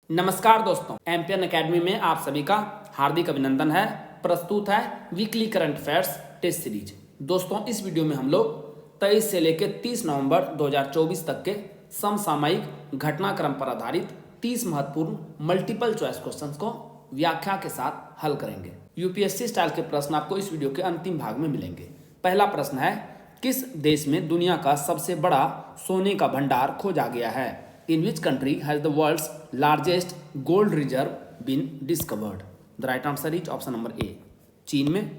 नमस्कार दोस्तों, MPN academy में आप सभी का हार्दिक अभिनंदन है। प्रस्तुत है weekly current affairs test series. दोस्तों, इस वीडियो में हम लोग 23 से लेकर 30 नवंबर 2024 तक के समसामयिक घटनाक्रम पर आधारित 30 महत्वपूर्ण मल्टीपल चॉइस क्वेश्चंस को व्याख्या के साथ हल करेंगे। यूपीएससी स्टाइल के प्रश्न आपको इस वीडियो के अंतिम भाग में मिलेंगे। पहला प्रश्न है, किस देश में दुनिया का सबसे बड़ा सोने का भंडार खोजा गया है? In which country has the world's largest gold reserve been discovered? The right answer is option number A. चीन में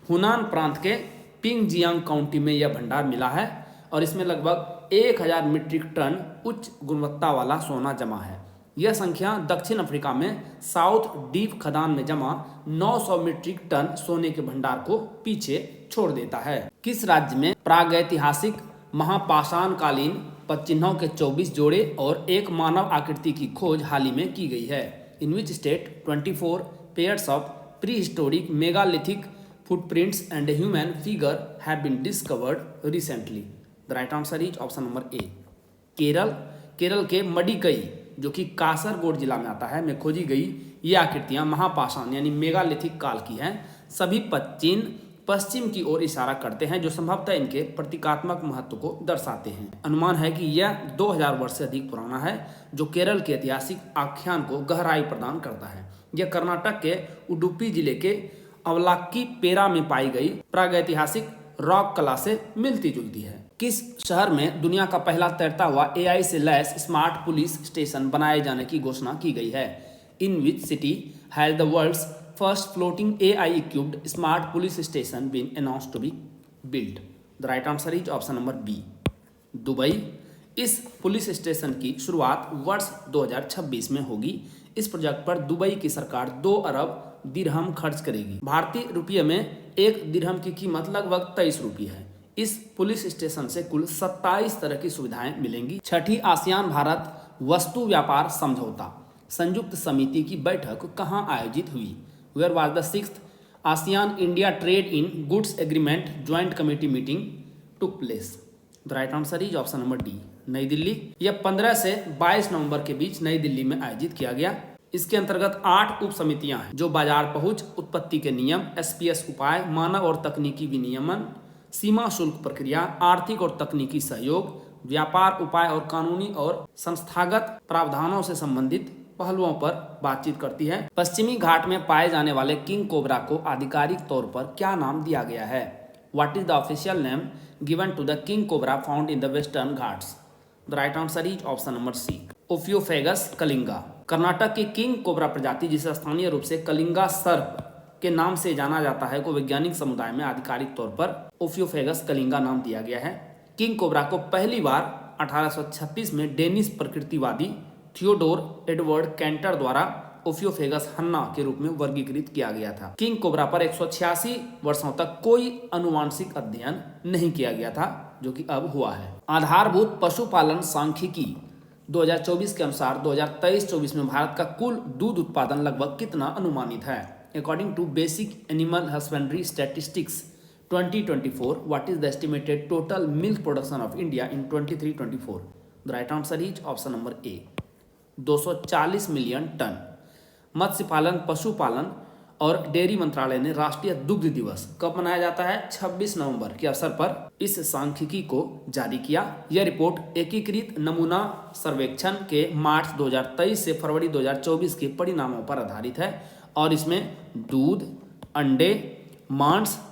हुनान प्रांत के पिंगजियांग काउंटी में यह भंडार मिला है और इसमें लगभग 1000 मीट्रिक टन उच्च गुणवत्ता वाला सोना जमा है। यह संख्या दक्षिण अफ्रीका में साउथ डीप खदान में जमा 900 मीट्रिक टन सोने के भंडार को पीछे छोड़ देता है। किस राज्य में प्रागैतिहासिक महापाषाणकालीन पदचिन्हों के 24 जोड़े और एक मानव आकृति की खोज हाल ही में की गई है? In which state 24 pairs of prehistoric megalithic footprints and human figure have been discovered recently? The right answer is option number A, Kerala. Kerala के मडिकई, जो कि कासरगोड जिला में आता है, में खोजी गई ये आकृतियां महापाषाण यानी मेगालिथिक काल की हैं। सभी पश्चिम की ओर इशारा करते हैं, जो संभवतः इनके प्रतीकात्मक महत्व को दर्शाते हैं। अनुमान है कि यह 2000 वर्ष से अधिक पुराना है, जो केरल के ऐतिहासिक आख्यान को गहराई प्रदान करता है। यह कर्नाटक के उडुपी जिले के अवलाक्की पेरा में पाई गई प्रागैतिहासिक रॉक कला से मिलती जुलती है। किस शहर में दुनिया का पहला तैरता हुआ एआई से लैस स्मार्ट पुलिस स्टेशन बनाए जाने की घोषणा की गई है? In which city has the world's first floating AI equipped smart police station been announced to be built? The right answer is option number B, Dubai. इस police station की शुरुआत वर्ष 2026 में होगी। इस प्रोजेक्ट पर दुबई की सरकार 2 अरब दिरहम खर्च करेगी। भारतीय रुपये में 1 दिरहम की कीमत लगभग 23 रुपये है। इस पुलिस स्टेशन से कुल 27 तरह की सुविधाएं मिलेंगी। छठी आसियान भारत वस्तु व्यापार समझौता संयुक्त समिति की बैठक कहाँ आयोजित हुई? Where was the 6th ASEAN India Trade in Goods Agreement Joint Committee meeting took place? The right answer is option number D, नई दिल्ली। यह 15 से 22 नवंबर के बीच नई दिल्ली में आयोजित किया गया। इसके अंतर्गत 8 उप समितियां हैं, जो बाजार पहुंच, उत्पत्ति के नियम, SPS उपाय, मानव और तकनीकी विनियमन, सीमा शुल्क प्रक्रिया, आर्थिक और तकनीकी सहयोग, व्यापार उपाय और कानूनी और संस्थागत प्रावधानों से संबंधित पहलुओं पर बातचीत करती है। पश्चिमी घाट में पाए जाने वाले किंग कोबरा को आधिकारिक तौर पर क्या नाम दिया गया है? What is the official name given to the king cobra found in the Western Ghats? The right answer is option number C, Ophiophagus Kalinga. Karnataka की किंग कोबरा प्रजाति, जिसे स्थानीय रूप से कलिंगा सर्प के नाम से जाना जाता है, को वैज्ञानिक समुदाय में आधिकारिक तौर पर ओफियोफेगस कलिंगा नाम दिया गया है। किंग कोबरा को पहली बार 1836 में डेनिश प्रकृतिवादी थियोडोर एडवर्ड कैंटर द्वारा ओफियोफेगस हन्ना के रूप में वर्गीकृत किया गया था। किंग कोबरा पर 186 वर्षों तक कोई अनुवांशिक अध्ययन नहीं किया गया था, जो कि अब हुआ है। आधारभूत पशुपालन सांख्यिकी 2024 के अनुसार 2023-24 में भारत का कुल दूध उत्पादन लगभग कितना अनुमानित है? According to basic animal husbandry statistics 2024, what is the estimated total milk production of India in 23-24? The right answer is option number A, 240 million ton. मत्स्य पालन, पशुपालन और डेयरी मंत्रालय ने राष्ट्रीय दुग्ध दिवस कब मनाया जाता है? 26 नवंबर के अवसर पर इस सांख्यिकी को जारी किया। यह रिपोर्ट एकीकृत नमूना सर्वेक्षण के मार्च 2023 से फरवरी 2024 के परिणामों पर आधारित है और इसमें दूध, अंडे, मांस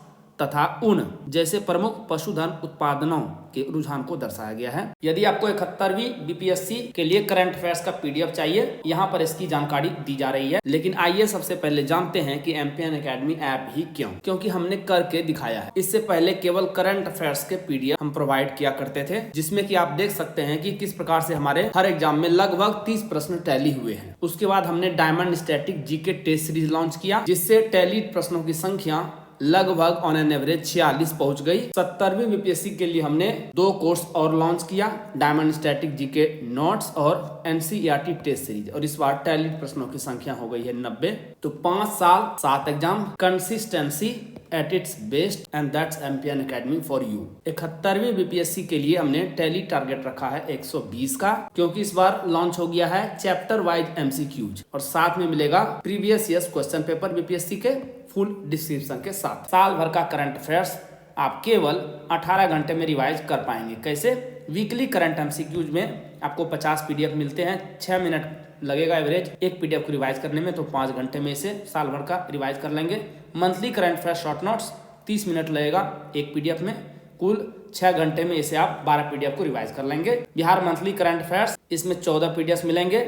तथा ऊन जैसे प्रमुख पशुधन उत्पादनों के रुझान को दर्शाया गया है। यदि आपको 71वीं बीपीएससी के लिए करंट अफेयर्स का PDF चाहिए, यहाँ पर इसकी जानकारी दी जा रही है। लेकिन आइए सबसे पहले जानते हैं कि एमपीएन एकेडमी ऐप ही क्यों? क्योंकि हमने करके दिखाया है। इससे पहले केवल करंट अफेयर्स के PDF हम प्रोवाइड किया करते थे, जिसमें कि आप देख सकते हैं कि किस प्रकार से हमारे हर एग्जाम में लगभग 30 प्रश्न टैली हुए हैं। उसके बाद हमने diamond static GK test series launch किया, जिससे टैली प्रश्नों की संख्या लगभग ऑन एन एवरेज 46 पहुंच गई। 70वीं बीपीएससी के लिए हमने 2 कोर्स और लॉन्च किया, डायमंड स्टैटिक जीके नोट्स और एनसीईआरटी टेस्ट सीरीज, और इस बार टैली प्रश्नों की संख्या हो गई है 90। तो 5 साल 7 exam, consistency at its best and that's MPN academy for you. 71वीं बीपीएससी के लिए हमने टैली टारगेट रखा है 120 का, क्योंकि इस बार लॉन्च हो गया है चैप्टर वाइज एमसीक्यूज और साथ में मिलेगा previous years question paper BPSC के फुल डिस्क्रिप्शन के साथ। साल भर का करंट अफेयर्स आप केवल 18 घंटे में रिवाइज कर पाएंगे। कैसे? वीकली करंट एमसीक्यूज में आपको 50 पीडीएफ मिलते हैं, 6 मिनट लगेगा एवरेज एक पीडीएफ को रिवाइज करने में, तो 5 घंटे में इसे साल भर का रिवाइज कर लेंगे। Monthly current affairs short notes 30 minute लगेगा एक पीडीएफ में, कुल 6 घंटे में इसे आप 12 पीडीएफ को रिवाइज कर लेंगे। बिहार मंथली करंट अफेयर्स, इसमें 14 पीडीएफ मिलेंगे,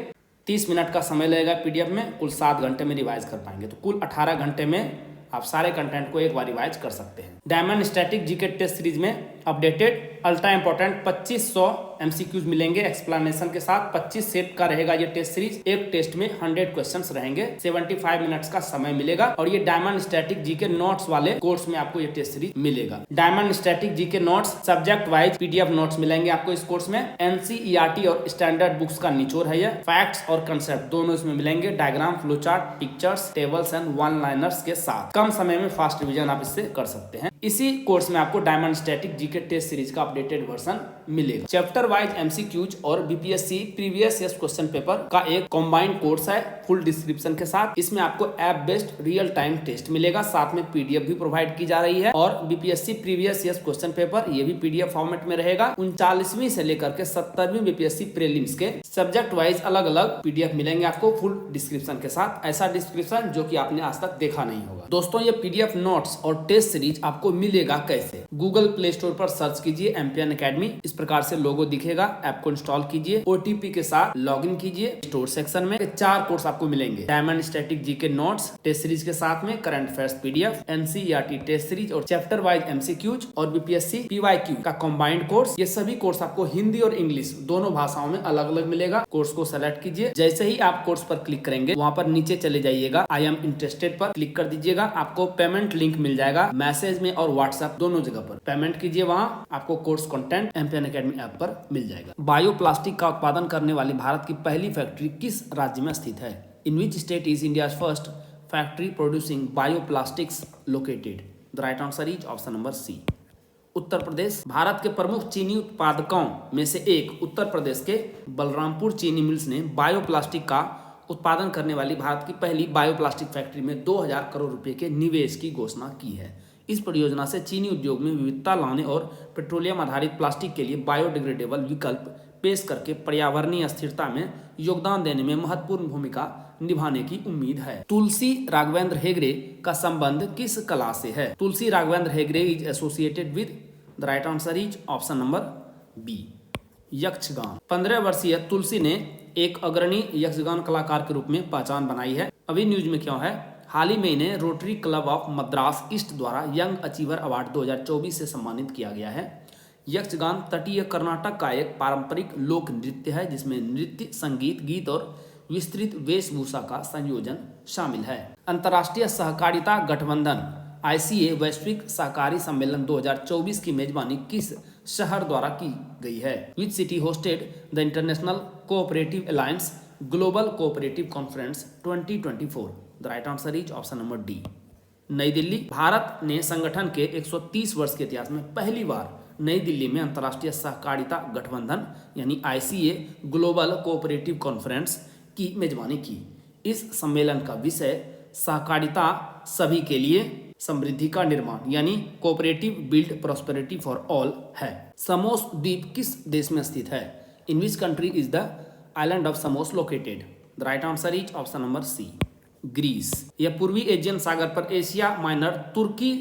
30 मिनट का समय लगेगा पीडीएफ में, कुल 7 घंटे में रिवाइज कर पाएंगे। तो कुल 18 घंटे में आप सारे कंटेंट को एक बार रिवाइज कर सकते हैं। Diamond static GK test series में अपडेटेड अल्ट्रा इंपॉर्टेंट 2500 एमसीक्यूज मिलेंगे एक्सप्लेनेशन के साथ। 25 सेट का रहेगा ये टेस्ट सीरीज। एक टेस्ट में 100 क्वेश्चंस रहेंगे, 75 मिनट्स का समय मिलेगा और ये डायमंड स्टैटिक जीके नोट्स वाले कोर्स में आपको ये टेस्ट सीरीज मिलेगा। Diamond static GK notes subject wise PDF notes मिलेंगे आपको इस कोर्स में। एनसीईआरटी और स्टैंडर्ड बुक्स का निचोड़ है ये। फैक्ट्स और कंसेप्ट दोनों इसमें मिलेंगे, diagram, flow chart, pictures, tables and one liners के साथ। कम समय में फास्ट रिवीजन आप इससे कर सकते हैं। इसी कोर्स में आपको diamond static GK test series का अपडेटेड वर्जन मिलेगा। चैप्टर वाइज एमसीक्यूज और BPSC previous year question paper का एक कंबाइंड कोर्स है फुल डिस्क्रिप्शन के साथ। इसमें आपको app based real time test मिलेगा, साथ में पीडीएफ भी प्रोवाइड की जा रही है और BPSC previous year question paper ये भी पीडीएफ फॉर्मेट में रहेगा। 39वीं से लेकर के 70वीं बीपीएससी प्रीलिम्स के सब्जेक्ट वाइज अलग अलग पीडीएफ मिलेंगे आपको फुल डिस्क्रिप्शन के साथ। ऐसा डिस्क्रिप्शन जो कि आपने आज तक देखा नहीं होगा। दोस्तों ये पीडीएफ नोट्स और टेस्ट सीरीज आपको मिलेगा कैसे? गूगल प्ले स्टोर पर सर्च कीजिए एमपीएन एकेडमी, इस प्रकार से लोगो दिखेगा, ऐप को इंस्टॉल कीजिए, ओटीपी के साथ लॉगिन कीजिए। स्टोर सेक्शन में 4 कोर्स आपको मिलेंगे, diamond static GK notes test series के साथ में current affairs PDF, NCERT test series और चैप्टर वाइज एमसीक्यूज और बीपीएससी पीवाईक्यू का कंबाइंड कोर्स। ये सभी कोर्स आपको हिंदी और इंग्लिश दोनों भाषाओं में अलग अलग मिलेगा। कोर्स को सेलेक्ट कीजिए, जैसे ही आप कोर्स पर क्लिक करेंगे वहाँ पर नीचे चले जाइएगा, आई एम इंटरेस्टेड पर क्लिक कर दीजिएगा। आपको पेमेंट लिंक मिल जाएगा मैसेज में और व्हाट्सएप दोनों जगह पर। पेमेंट कीजिए, वहाँ आपको course content MPN academy app पर मिल जाएगा। बायोप्लास्टिक का उत्पादन करने वाली भारत की पहली फैक्ट्री किस राज्य में स्थित है? In which state is India first factory producing bioplastics located? The right answer is option number C, Uttar Pradesh. Bharat के प्रमुख चीनी उत्पादकों में से एक उत्तर प्रदेश के बलरामपुर चीनी मिल्स ने बायोप्लास्टिक का उत्पादन करने वाली भारत की पहली बायोप्लास्टिक फैक्ट्री में 2000 करोड़ रुपए के निवेश की घोषणा की है। इस परियोजना से चीनी उद्योग में विविधता लाने और पेट्रोलियम आधारित प्लास्टिक के लिए बायोडिग्रेडेबल विकल्प पेश करके पर्यावरणीय स्थिरता में योगदान देने में महत्वपूर्ण भूमिका निभाने की उम्मीद है। तुलसी राघवेंद्र हेगड़े का संबंध किस कला से है? Tulsi Raghavendra Hegde is associated with, the right answer is option number B, Yakshagana. 15 वर्षीय तुलसी ने एक अग्रणी यक्षगान कलाकार के रूप में पहचान बनाई है। अभी न्यूज में क्यों है? हाल ही में इन्हें rotary club of Madras east द्वारा यंग अचीवर अवार्ड 2024 से सम्मानित किया गया है। यक्षगान तटीय कर्नाटक का एक पारंपरिक लोक नृत्य है जिसमें नृत्य, संगीत, गीत और विस्तृत वेशभूषा का संयोजन शामिल है। अंतर्राष्ट्रीय सहकारिता गठबंधन आईसीए वैश्विक सहकारी सम्मेलन 2024 की मेजबानी किस शहर द्वारा की गई है? Which city hosted the international cooperative alliance global cooperative conference 2024? The right answer is option number D, नई दिल्ली। भारत ने संगठन के 130 वर्ष के इतिहास में पहली बार नई दिल्ली में अंतर्राष्ट्रीय सहकारिता गठबंधन यानी आईसीए ग्लोबल कोऑपरेटिव कॉन्फ्रेंस की मेजबानी की। इस सम्मेलन का विषय सहकारिता सभी के लिए समृद्धि का निर्माण यानी cooperative build prosperity for all है। समोस द्वीप किस देश में स्थित है? In which country is the island of Samos located? The right answer is option number C, Greece. यह पूर्वी एशियन सागर पर एशिया माइनर तुर्की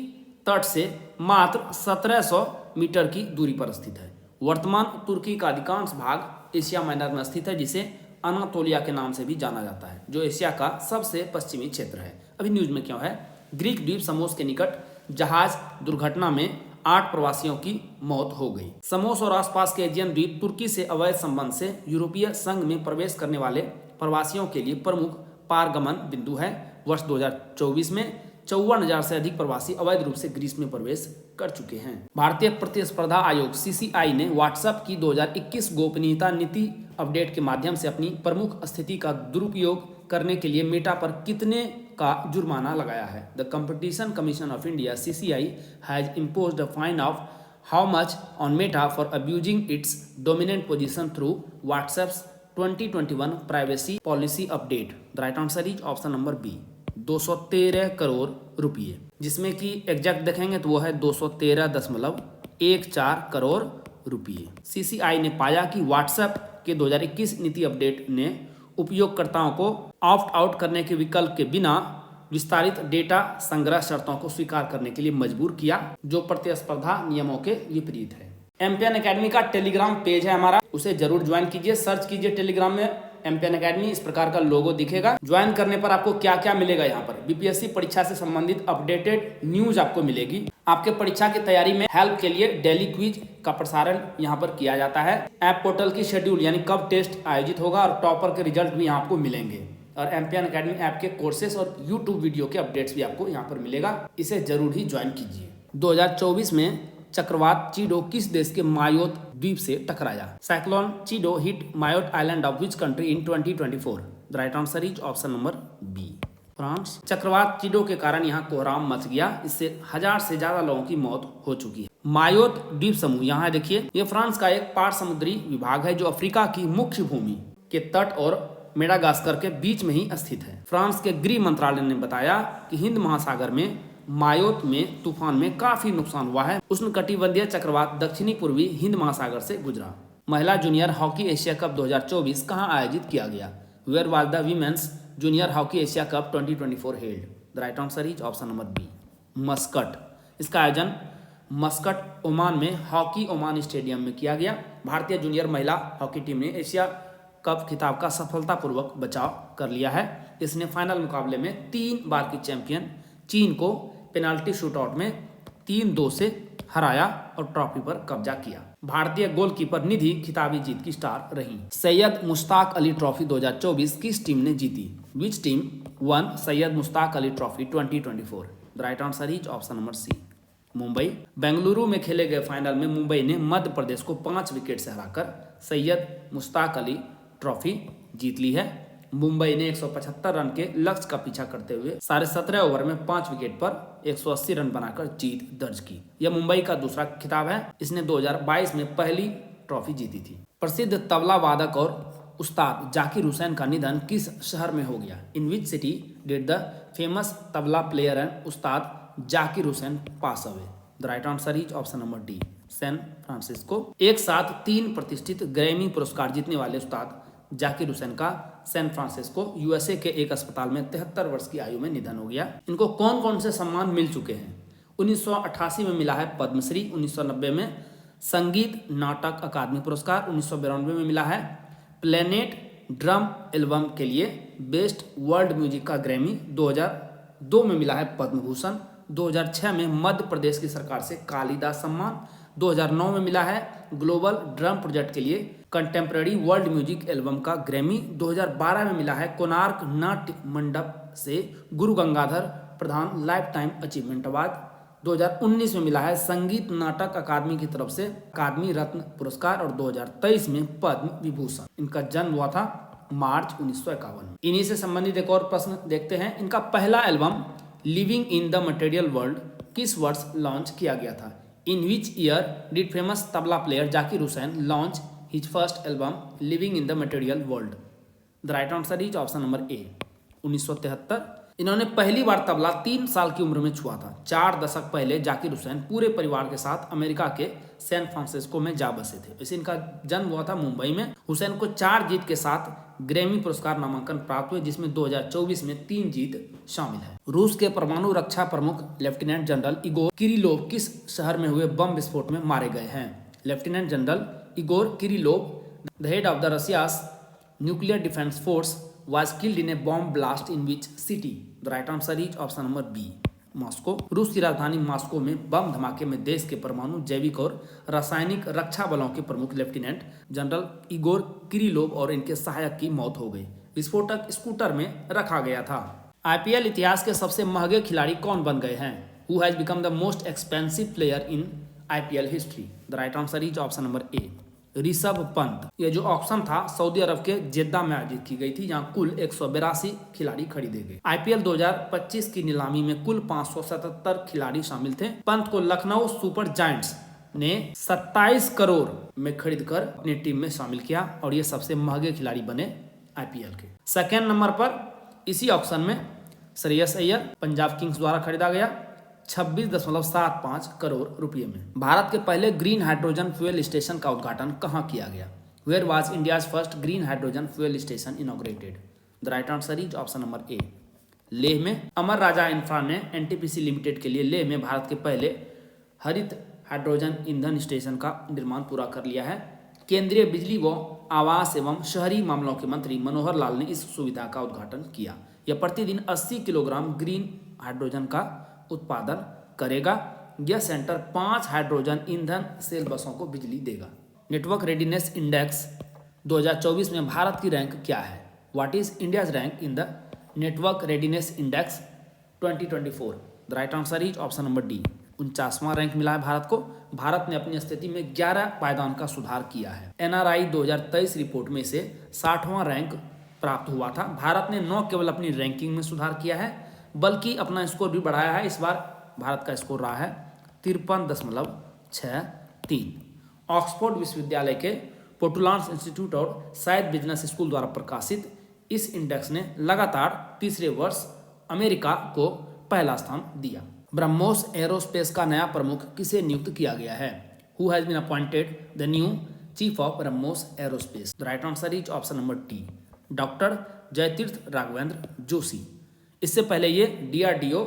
तट से मात्र 1700 मीटर की दूरी पर स्थित है। वर्तमान तुर्की का अधिकांश भाग एशिया माइनर में स्थित है जिसे अनातोलिया के नाम से भी जाना जाता है, जो एशिया का सबसे पश्चिमी क्षेत्र है। अभी न्यूज में क्यों है? ग्रीक द्वीप समोस के निकट जहाज दुर्घटना में 8 प्रवासियों की मौत हो गई। समोस और आसपास के एजियन द्वीप तुर्की से अवैध संबंध से यूरोपीय संघ में प्रवेश करने वाले प्रवासियों के लिए प्रमुख पारगमन बिंदु है। वर्ष 2024 में 54,000 से अधिक प्रवासी अवैध रूप से ग्रीस में प्रवेश कर चुके हैं। भारतीय प्रतिस्पर्धा आयोग सीसीआई ने व्हाट्सएप की 2021 गोपनीयता नीति अपडेट के माध्यम से अपनी प्रमुख स्थिति का दुरुपयोग करने के लिए मेटा पर कितने का जुर्माना लगाया है। The competition commission of India CCI has imposed a fine of how much on Meta for abusing its dominant position through WhatsApp's 2021 privacy policy update. The right answer is option number B, 213 crore रुपये, जिसमें कि exact देखेंगे तो वो है 213.14 करोड़ रुपये। CCI ने पाया कि व्हाट्सएप के 2021 नीति अपडेट ने उपयोगकर्ताओं को ऑप्ट आउट करने के विकल्प के बिना विस्तारित डेटा संग्रह शर्तों को स्वीकार करने के लिए मजबूर किया, जो प्रतिस्पर्धा नियमों के विपरीत है। एम्पियन एकेडमी का टेलीग्राम पेज है हमारा, उसे जरूर ज्वाइन कीजिए। सर्च कीजिए टेलीग्राम में एम्पियन एकेडमी, इस प्रकार का लोगो दिखेगा। ज्वाइन करने पर आपको क्या क्या मिलेगा, यहाँ पर बीपीएससी परीक्षा से संबंधित अपडेटेड न्यूज आपको मिलेगी। आपके परीक्षा की तैयारी में हेल्प के लिए डेली क्विज का प्रसारण यहाँ पर किया जाता है। ऐप पोर्टल की शेड्यूल यानी कब टेस्ट आयोजित होगा और टॉपर के रिजल्ट भी यहाँ आपको मिलेंगे। और एम्पियन एकेडमी ऐप के कोर्सेस और यूट्यूब वीडियो के अपडेट्स भी आपको यहाँ पर मिलेगा, इसे जरूर ही ज्वाइन कीजिए। 2024 में चक्रवात चिडो किस देश के मायोत द्वीप से टकराया? Cyclone Chido hit Mayotte island of which country in 2024? The right answer is option number B, France. चक्रवात चिडो के कारण यहाँ कोहराम मच गया, इससे 1000 से ज्यादा लोगों की मौत हो चुकी है। मायोत द्वीप समूह, यहाँ देखिए, ये फ्रांस का एक पार समुद्री विभाग है जो अफ्रीका की मुख्य भूमि के तट और मेडागास्कर के बीच में ही स्थित है। फ्रांस के गृह मंत्रालय ने बताया कि हिंद महासागर में मायोत में तूफान में काफी नुकसान हुआ है। उष्णकटिबंधीय चक्रवात दक्षिणी पूर्वी हिंद महासागर से गुजरा। महिला जूनियर हॉकी एशिया कप 2024 कहां आयोजित किया गया? Where was the women's junior hockey Asia cup 2024 held? The right answer is option number B, Muscat. इसका आयोजन मस्कट ओमान में हॉकी ओमान स्टेडियम में किया गया। भारतीय जूनियर महिला हॉकी टीम ने एशिया कप खिताब का सफलतापूर्वक बचाव कर लिया है। इसने फाइनल मुकाबले में 3 बार की चैंपियन चीन को पेनाल्टी शूटआउट में 3-2 से हराया और ट्रॉफी पर कब्जा किया। भारतीय गोलकीपर निधि खिताबी जीत की स्टार रही। सैयद मुश्ताक अली ट्रॉफी 2024 किस टीम ने जीती? Which team won Syed Mushtaq Ali trophy 2024? The right answer is option number C, Mumbai. Bengaluru में खेले गए फाइनल में मुंबई ने मध्य प्रदेश को 5 विकेट से हराकर सैयद मुश्ताक अली ट्रॉफी जीत ली है। मुंबई ने 175 रन के लक्ष्य का पीछा करते हुए 17.5 ओवर में 5 विकेट पर 180 रन बनाकर जीत दर्ज की। यह मुंबई का दूसरा खिताब है। इसने 2022 में पहली ट्रॉफी जीती थी। प्रसिद्ध तबला वादक और उस्ताद जाकिर हुसैन का निधन किस शहर में हो गया? In which city did the famous tabla player and Ustad Zakir Hussain pass away? The right answer is option number D, San Francisco. एक साथ 3 प्रतिष्ठित ग्रैमी पुरस्कार जीतने वाले उस्ताद जाकिर हुसैन का सैन फ्रांसिस्को यूएसए के एक अस्पताल में 73 वर्ष की आयु में निधन हो गया। इनको कौन कौन से सम्मान मिल चुके हैं? 1988 में मिला है पद्मश्री, 1990 में संगीत नाटक अकादमी पुरस्कार, 1992 में मिला है प्लेनेट ड्रम एल्बम के लिए बेस्ट वर्ल्ड म्यूजिक का ग्रैमी, 2002 में मिला है पद्म भूषण, 2006 में मध्य प्रदेश की सरकार से कालिदास सम्मान, 2009 में मिला है ग्लोबल ड्रम प्रोजेक्ट के लिए कंटेम्प्रेरी वर्ल्ड म्यूजिक एल्बम का ग्रैमी, 2012 में मिला है कोणार्क नाट्य मंडप से गुरु गंगाधर प्रधान लाइफ टाइम अचीवमेंट अवार्ड, 2019 में मिला है संगीत नाटक अकादमी की तरफ से अकादमी रत्न पुरस्कार और 2023 में पद्म विभूषण। इनका जन्म हुआ था मार्च 1951। इन्हीं से संबंधित एक और प्रश्न देखते हैं। इनका पहला album living in the material world किस वर्ष लॉन्च किया गया था? In which year did famous tabla player Zakir Hussain launch his first album living in the material world? The right answer is option number A, 1973। इन्होंने पहली बार तबला 3 साल की उम्र में छुआ था। 4 दशक पहले जाकिर हुसैन पूरे परिवार के साथ अमेरिका के सैन फ्रांसिस्को में जा बसे थे। वैसे इनका जन्म हुआ था मुंबई में। हुसैन को 4 जीत के साथ ग्रैमी पुरस्कार नामांकन प्राप्त हुए, जिसमें 2024 में 3 जीत शामिल है। रूस के परमाणु रक्षा प्रमुख लेफ्टिनेंट जनरल इगोर किरिलोव किस शहर में हुए बम विस्फोट में मारे गए हैं? Lieutenant General Igor Kirillov, the head of the Russia's nuclear defense force, was killed in a bomb blast in which city? The right answer is option number B, Moscow. रूस की राजधानी मॉस्को में बम धमाके में देश के परमाणु जैविक और रासायनिक रक्षा बलों के प्रमुख लेफ्टिनेंट जनरल इगोर किरिलोव और इनके सहायक की मौत हो गई। विस्फोटक स्कूटर में रखा गया था। आईपीएल इतिहास के सबसे महंगे खिलाड़ी कौन बन गए हैं? Who has become the most expensive player in IPL history? The right answer is option number A, Rishabh Pant. ये जो ऑक्शन था सऊदी अरब के जेद्दा में आयोजित की गई थी, जहां कुल 182 खिलाड़ी खरीदे गए। आईपीएल 2025 की नीलामी में कुल 577 खिलाड़ी शामिल थे। पंत को लखनऊ सुपर जायंट्स ने 27 करोड़ में खरीदकर अपनी टीम में शामिल किया और ये सबसे महंगे खिलाड़ी बने आईपीएल के। सेकेंड नंबर पर इसी ऑक्शन में श्रेयस अय्यर पंजाब किंग्स द्वारा खरीदा गया 26.75 करोड़ रुपये में। भारत के पहले ग्रीन हाइड्रोजन फ्यूल स्टेशन का उद्घाटन कहाँ किया गया? Where was India's first green hydrogen fuel station inaugurated? The right answer is option number A, Leh में। अमर राजा इंफ्रा ने एनटीपीसी लिमिटेड के लिए लेह में भारत के पहले हरित हाइड्रोजन ईंधन स्टेशन का निर्माण पूरा कर लिया है। केंद्रीय बिजली व आवास एवं शहरी मामलों के मंत्री मनोहर लाल ने इस सुविधा का उद्घाटन किया। यह प्रतिदिन 80 किलोग्राम ग्रीन हाइड्रोजन का उत्पादन करेगा। यह सेंटर 5 हाइड्रोजन ईंधन सेल बसों को बिजली देगा। नेटवर्क रेडीनेस इंडेक्स 2024 में भारत की रैंक क्या है? What is India's rank in the network readiness index 2024? The right answer is option number D, 49वां रैंक मिला है भारत को। भारत ने अपनी स्थिति में 11 पायदान का सुधार किया है। एनआरआई 2023 रिपोर्ट में से 60वां रैंक प्राप्त हुआ था। भारत ने न केवल अपनी रैंकिंग में सुधार किया है बल्कि अपना स्कोर भी बढ़ाया है। इस बार भारत का स्कोर रहा है 53.63। ऑक्सफोर्ड विश्वविद्यालय के पोर्टुलांड इंस्टीट्यूट और साइड बिजनेस स्कूल द्वारा प्रकाशित इस इंडेक्स ने लगातार तीसरे वर्ष अमेरिका को पहला स्थान दिया। ब्रह्मोस एरोस्पेस का नया प्रमुख किसे नियुक्त किया गया है? Who has been appointed the new chief of BrahMos aerospace? The right answer is option number T, doctor Jayateertha Raghavendra Joshi. इससे पहले ये DRDO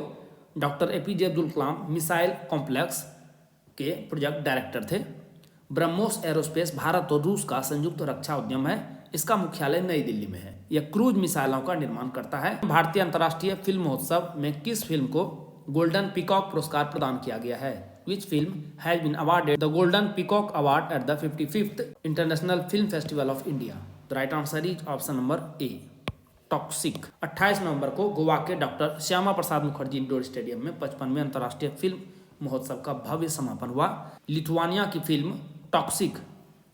doctor APJ Abdul Kalam missile complex के प्रोजेक्ट डायरेक्टर थे। ब्रह्मोस एरोस्पेस भारत और रूस का संयुक्त रक्षा उद्यम है। इसका मुख्यालय नई दिल्ली में है। यह क्रूज मिसाइलों का निर्माण करता है। भारतीय अंतर्राष्ट्रीय फिल्म महोत्सव में किस फिल्म को गोल्डन पीकॉक पुरस्कार प्रदान किया गया है? Which film has been awarded the golden peacock award at the 55th international film festival of India? The right answer is option number A, toxic. 28 नवंबर को गोवा के doctor Shyama Prasad Mukherjee indoor stadium में 55वें अंतर्राष्ट्रीय फिल्म महोत्सव का भव्य समापन हुआ। लिथुआनिया की फिल्म टॉक्सिक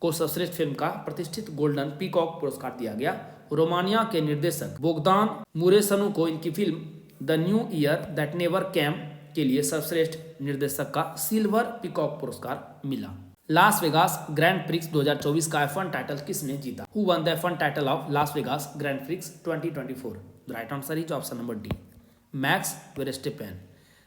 को सर्वश्रेष्ठ फिल्म का प्रतिष्ठित गोल्डन पीकॉक पुरस्कार दिया गया। रोमानिया के निर्देशक बोगदान मुरेसनु को इनकी film the new year that never cam के लिए सर्वश्रेष्ठ निर्देशक का सिल्वर पीकॉक पुरस्कार मिला। लास वेगास ग्रैंड प्रिक्स 2024 का F1 टाइटल किसने जीता? Who won the F1 title of Las Vegas Grand Prix 2024? The right answer is option number D, Max Verstappen.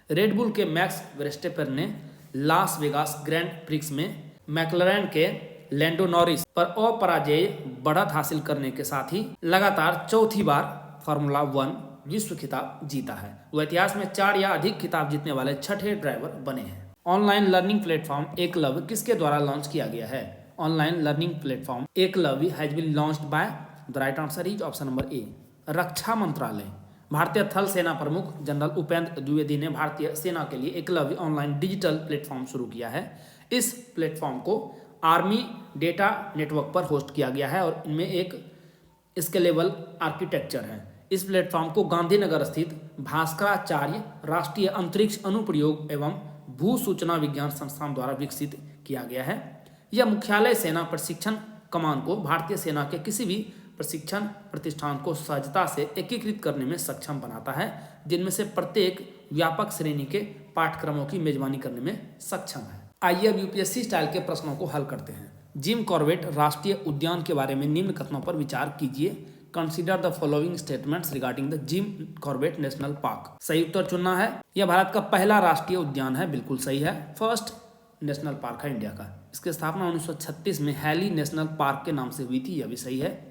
Red Bull के मैक्स वेरस्टेपेन ने लास वेगास ग्रैंड प्रिक्स में मैक्लैरेन के Lando Norris पर अपराजेय बढ़त हासिल करने के साथ ही लगातार चौथी बार फार्मूला 1 विश्व खिताब जीता है। वो इतिहास में 4 या अधिक खिताब जीतने वाले छठे ड्राइवर बने हैं। ऑनलाइन लर्निंग प्लेटफॉर्म एकलव्य किसके द्वारा लॉन्च किया गया है? Online learning platform Eklavya has been launched by the right answer is option number A, रक्षा मंत्रालय। भारतीय थल सेना प्रमुख जनरल उपेंद्र द्विवेदी ने भारतीय सेना के लिए एकलव्य ऑनलाइन डिजिटल प्लेटफॉर्म शुरू किया है। इस प्लेटफॉर्म को आर्मी डेटा नेटवर्क पर होस्ट किया गया है और इनमें एक स्केलेबल आर्किटेक्चर है। इस प्लेटफॉर्म को गांधीनगर स्थित भास्कराचार्य राष्ट्रीय अंतरिक्ष अनुप्रयोग एवं भू सूचना विज्ञान संस्थान द्वारा विकसित किया गया है। यह मुख्यालय सेना प्रशिक्षण कमान को भारतीय सेना के किसी भी प्रशिक्षण प्रतिष्ठान को सहजता से एकीकृत करने में सक्षम बनाता है, जिनमें से प्रत्येक व्यापक श्रेणी के पाठ्यक्रमों की मेजबानी करने में सक्षम है। आइए अब यूपीएससी स्टाइल के प्रश्नों को हल करते हैं। जिम कॉर्बेट राष्ट्रीय उद्यान के बारे में निम्न कथनों पर विचार कीजिए। Consider the following statements regarding the Jim Corbett national park. सही उत्तर चुनना है। यह भारत का पहला राष्ट्रीय उद्यान है, बिल्कुल सही है। फर्स्ट नेशनल पार्क है इंडिया का। इसकी स्थापना 1936 में हैली नेशनल पार्क के नाम से हुई थी, यह भी सही है।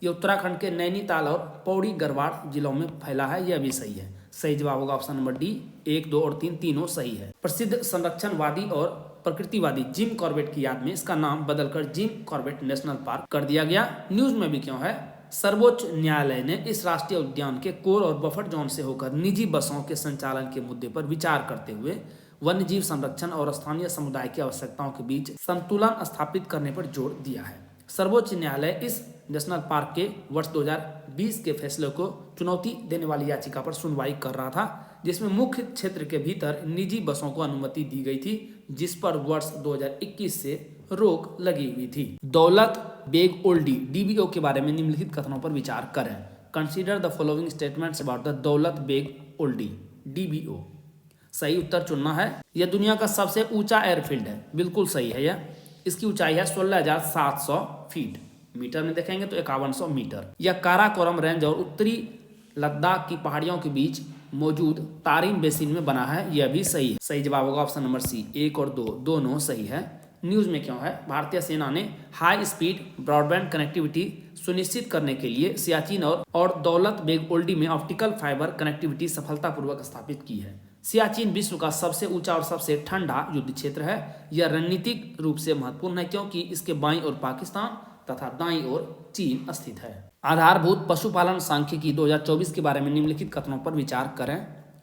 यह उत्तराखंड के नैनीताल और पौड़ी गढ़वाल जिलों में फैला है, यह भी सही है। सही जवाब होगा ऑप्शन नंबर डी, 1, 2 और 3 तीनों सही है। प्रसिद्ध संरक्षणवादी और प्रकृतिवादी जिम कॉर्बेट की याद में इसका नाम बदलकर जिम कॉर्बेट नेशनल पार्क कर दिया गया। न्यूज में भी क्यों है? सर्वोच्च न्यायालय ने इस राष्ट्रीय उद्यान के कोर और बफर जोन से होकर निजी बसों के संचालन के मुद्दे पर विचार करते हुए वन्यजीव संरक्षण और स्थानीय समुदाय की आवश्यकताओं के बीच संतुलन स्थापित करने पर जोर दिया है। सर्वोच्च न्यायालय इस नेशनल पार्क के वर्ष 2020 के फैसले को चुनौती देने वाली याचिका पर सुनवाई कर रहा था, जिसमें मुख्य क्षेत्र के भीतर निजी बसों को अनुमति दी गई थी, जिस पर वर्ष 2021 से रोक लगी हुई थी। दौलत बेग ओल्डी DBO के बारे में निम्नलिखित कथनों पर विचार करें। Consider the following statements about the Daulat Beg Oldi DBO। सही उत्तर चुनना है। यह दुनिया का सबसे ऊंचा एयरफील्ड है, बिल्कुल सही है यह। इसकी ऊंचाई है 16,700 फीट, मीटर में देखेंगे तो 5100 मीटर। यह काराकोरम रेंज और उत्तरी लद्दाख की पहाड़ियों के बीच मौजूद तारिम बेसिन में बना है, यह भी सही है। सही जवाब होगा ऑप्शन नंबर सी, 1 और 2 दोनों सही है। न्यूज में क्यों है? भारतीय सेना ने हाई स्पीड ब्रॉडबैंड कनेक्टिविटी सुनिश्चित करने के लिए सियाचिन और दौलत बेग ओल्डी में ऑप्टिकल फाइबर कनेक्टिविटी सफलतापूर्वक स्थापित की है। सियाचिन विश्व का सबसे ऊंचा और सबसे ठंडा युद्ध क्षेत्र है। यह रणनीतिक रूप से महत्वपूर्ण है क्योंकि इसके बाईं ओर पाकिस्तान तथा दाईं ओर चीन स्थित है। आधारभूत पशुपालन सांख्यिकी 2024 के बारे में निम्नलिखित कथनों पर विचार करें।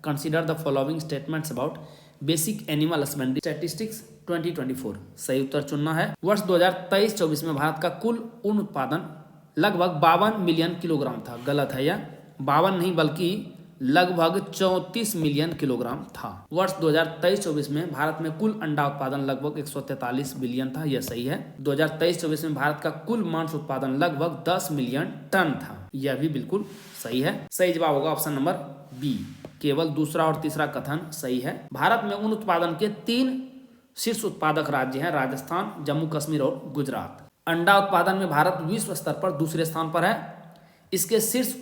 Consider the following statements about basic animal husbandry statistics 2024। सही उत्तर चुनना है। वर्ष 2023-24 में भारत का कुल ऊन उत्पादन लगभग 52 मिलियन किलोग्राम था। गलत है यह, 52 नहीं बल्कि लगभग 34 मिलियन किलोग्राम था। वर्ष 2023-24 में भारत में कुल अंडा उत्पादन लगभग 143 बिलियन था, यह सही है। 2023-24 में भारत का कुल मांस उत्पादन लगभग 10 मिलियन टन था, यह भी बिल्कुल सही है। सही जवाब होगा ऑप्शन नंबर बी, केवल दूसरा और तीसरा कथन सही है। भारत में ऊन उत्पादन के 3 शीर्ष उत्पादक राज्य हैं, राजस्थान, जम्मू कश्मीर और गुजरात। अंडा उत्पादन में भारत विश्व स्तर पर दूसरे स्थान पर है। इसके शीर्ष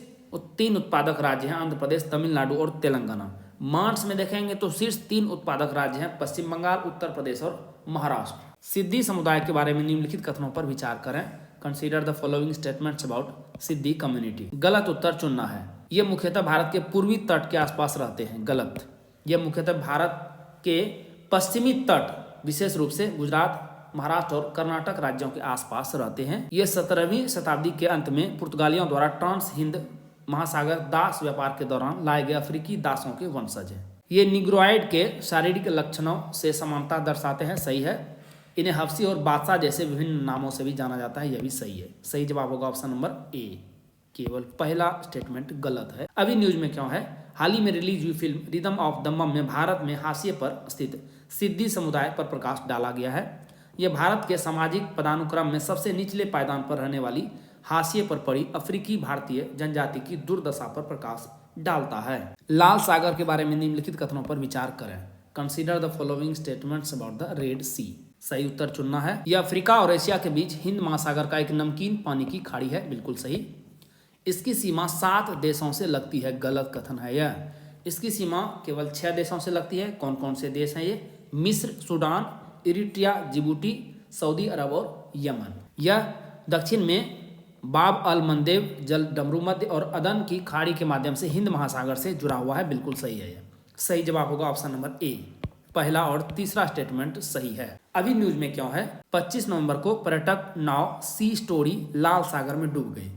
3 उत्पादक राज्य हैं, आंध्र प्रदेश, तमिलनाडु और तेलंगाना। मांस में देखेंगे तो शीर्ष 3 उत्पादक राज्य हैं, पश्चिम बंगाल, उत्तर प्रदेश और महाराष्ट्र। सिद्दी समुदाय के बारे में निम्नलिखित कथनों पर विचार करें। Consider the following statements about Siddi community. गलत उत्तर चुनना है। यह मुख्यतः भारत के पूर्वी तट के आसपास रहते हैं। गलत। यह मुख्यतः भारत के पश्चिमी तट, विशेष रूप से गुजरात, महाराष्ट्र और कर्नाटक राज्यों के आसपास रहते हैं। ये 17वीं शताब्दी के अंत में पुर्तगालियों द्वारा ट्रांस हिंद महासागर दास व्यापार के दौरान लाए गए अफ्रीकी दासों के वंशज हैं। ये निग्रोइड के शारीरिक लक्षणों से समानता दर्शाते हैं, सही है। इन्हें हफ्सी और बादशाह जैसे विभिन्न नामों से भी जाना जाता है, यह भी सही है। सही जवाब होगा ऑप्शन नंबर ए, केवल पहला स्टेटमेंट गलत है। अभी न्यूज में क्यों है? हाल ही में रिलीज हुई फिल्म रिदम ऑफ दमम में भारत में हाशिए पर स्थित सिद्दी समुदाय पर प्रकाश डाला गया है। यह भारत के सामाजिक पदानुक्रम में सबसे निचले पायदान पर रहने वाली हाशिए पर पड़ी अफ्रीकी भारतीय जनजाति की दुर्दशा पर प्रकाश डालता है। लाल सागर के बारे में निम्नलिखित कथनों पर विचार करें। Consider the following statements about the Red Sea. सही उत्तर चुनना है। यह अफ्रीका और एशिया के बीच हिंद महासागर का एक नमकीन पानी की खाड़ी है, बिल्कुल सही। इसकी सीमा 7 देशों से लगती है। गलत कथन है यह। इसकी सीमा केवल 6 देशों से लगती है। कौन कौन से देश हैं ये? मिस्र, सूडान, इरिट्रिया, जिबूटी, सऊदी अरब और यमन। यह दक्षिण में बाब अल मंदेब जल डमरू मध्य और अदन की खाड़ी के माध्यम से हिंद महासागर से जुड़ा हुआ है, बिल्कुल सही है यह। सही जवाब होगा ऑप्शन नंबर ए, पहला और तीसरा स्टेटमेंट सही है। अभी न्यूज में क्यों है? 25 नवंबर को पर्यटक नाव सी स्टोरी लाल सागर में डूब गई।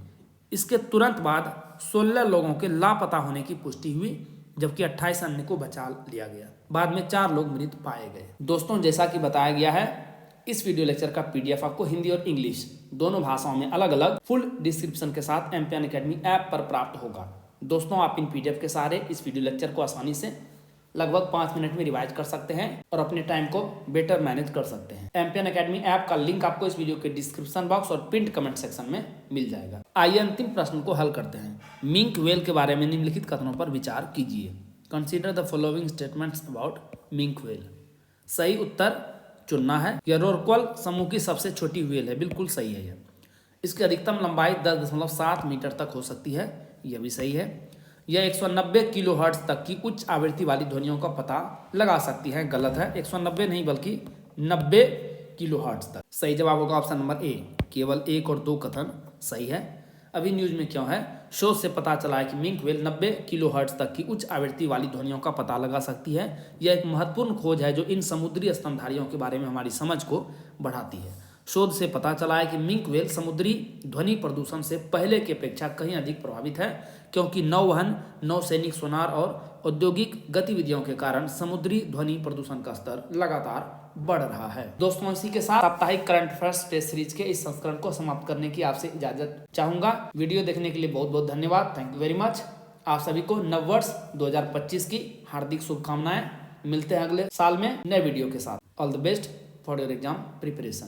इसके तुरंत बाद 16 लोगों के लापता होने की पुष्टि हुई, जबकि 28 अन्य को बचा लिया गया। बाद में 4 लोग मृत पाए गए। दोस्तों, जैसा कि बताया गया है, इस वीडियो लेक्चर का PDF आपको हिंदी और इंग्लिश दोनों भाषाओं में अलग अलग फुल डिस्क्रिप्शन के साथ एमपीएन एकेडमी ऐप पर प्राप्त होगा। दोस्तों, आप इन PDF के सहारे इस वीडियो लेक्चर को आसानी से लगभग 5 मिनट में रिवाइज कर सकते हैं और अपने टाइम को बेटर मैनेज कर सकते हैं। एमपीएन एकेडमी ऐप का लिंक आपको इस वीडियो के डिस्क्रिप्शन बॉक्स और पिंड कमेंट सेक्शन में मिल जाएगा। आइए अंतिम प्रश्न को हल करते हैं। मिंक वेल के बारे में निम्नलिखित कथनों पर विचार कीजिए। Consider the following statements about mink well. सही उत्तर चुनना है। यह रोरक्वल समूह की सबसे छोटी व्हेल है, बिल्कुल सही है यह। इसकी अधिकतम लंबाई 10.7 मीटर तक हो सकती है, यह भी सही है। यह 190 किलोहर्ट्ज तक की उच्च आवृत्ति वाली ध्वनियों का पता लगा सकती है। गलत है, 190 नहीं बल्कि 90 किलोहर्ट्ज तक। सही जवाब होगा ऑप्शन नंबर ए, केवल 1 और 2 कथन सही है। अभी न्यूज में क्यों है? शोध से पता चला है कि मिंक वेल 90 किलोहर्ट्ज तक की उच्च आवृत्ति वाली ध्वनियों का पता लगा सकती है। यह एक महत्वपूर्ण खोज है जो इन समुद्री स्तनधारियों के बारे में हमारी समझ को बढ़ाती है। शोध से पता चला है कि मिंक वेल समुद्री ध्वनि प्रदूषण से पहले की अपेक्षा कहीं अधिक प्रभावित है, क्योंकि नौवहन, नौसैनिक सोनार और औद्योगिक गतिविधियों के कारण समुद्री ध्वनि प्रदूषण का स्तर लगातार बढ़ रहा है। दोस्तों, इसी के साथ साप्ताहिक करंट अफेयर्स टेस्ट सीरीज के इस संस्करण को समाप्त करने की आपसे इजाजत चाहूंगा। वीडियो देखने के लिए बहुत बहुत धन्यवाद। Thank you very much. आप सभी को नववर्ष 2025 की हार्दिक शुभकामनाएं। मिलते हैं अगले साल में नए वीडियो के साथ। All the best for your exam preparation.